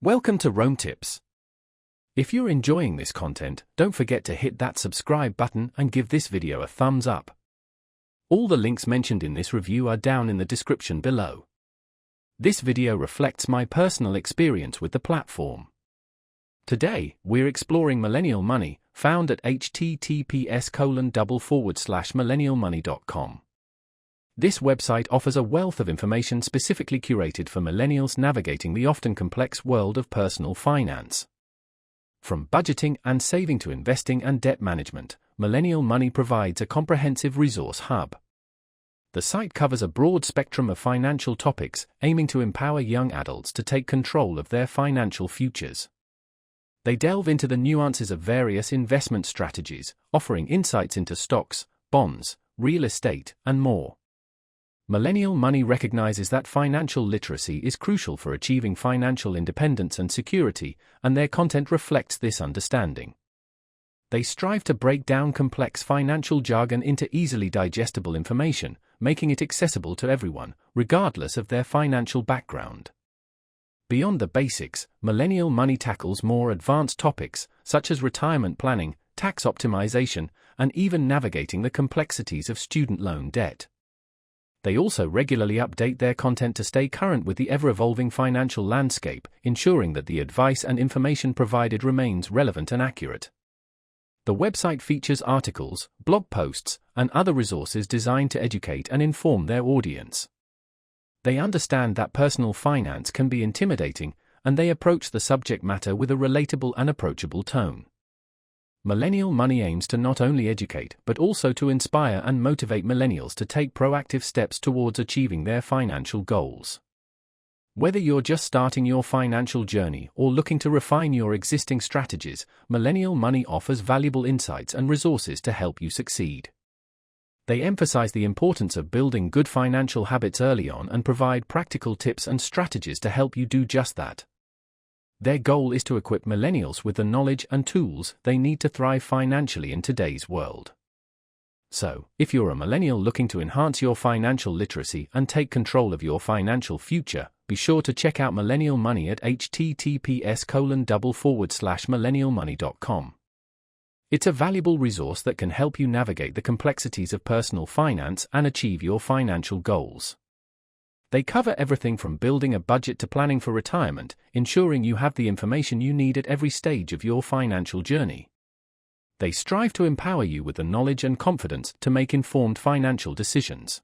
Welcome to Rome Tips. If you're enjoying this content, don't forget to hit that subscribe button and give this video a thumbs up. All the links mentioned in this review are down in the description below. This video reflects my personal experience with the platform. Today, we're exploring Millennial Money, found at https://millennialmoney.com. This website offers a wealth of information specifically curated for millennials navigating the often complex world of personal finance. From budgeting and saving to investing and debt management, Millennial Money provides a comprehensive resource hub. The site covers a broad spectrum of financial topics, aiming to empower young adults to take control of their financial futures. They delve into the nuances of various investment strategies, offering insights into stocks, bonds, real estate, and more. Millennial Money recognizes that financial literacy is crucial for achieving financial independence and security, and their content reflects this understanding. They strive to break down complex financial jargon into easily digestible information, making it accessible to everyone, regardless of their financial background. Beyond the basics, Millennial Money tackles more advanced topics, such as retirement planning, tax optimization, and even navigating the complexities of student loan debt. They also regularly update their content to stay current with the ever-evolving financial landscape, ensuring that the advice and information provided remains relevant and accurate. The website features articles, blog posts, and other resources designed to educate and inform their audience. They understand that personal finance can be intimidating, and they approach the subject matter with a relatable and approachable tone. Millennial Money aims to not only educate but also to inspire and motivate millennials to take proactive steps towards achieving their financial goals. Whether you're just starting your financial journey or looking to refine your existing strategies, Millennial Money offers valuable insights and resources to help you succeed. They emphasize the importance of building good financial habits early on and provide practical tips and strategies to help you do just that. Their goal is to equip millennials with the knowledge and tools they need to thrive financially in today's world. So, if you're a millennial looking to enhance your financial literacy and take control of your financial future, be sure to check out Millennial Money at https://millennialmoney.com. It's a valuable resource that can help you navigate the complexities of personal finance and achieve your financial goals. They cover everything from building a budget to planning for retirement, ensuring you have the information you need at every stage of your financial journey. They strive to empower you with the knowledge and confidence to make informed financial decisions.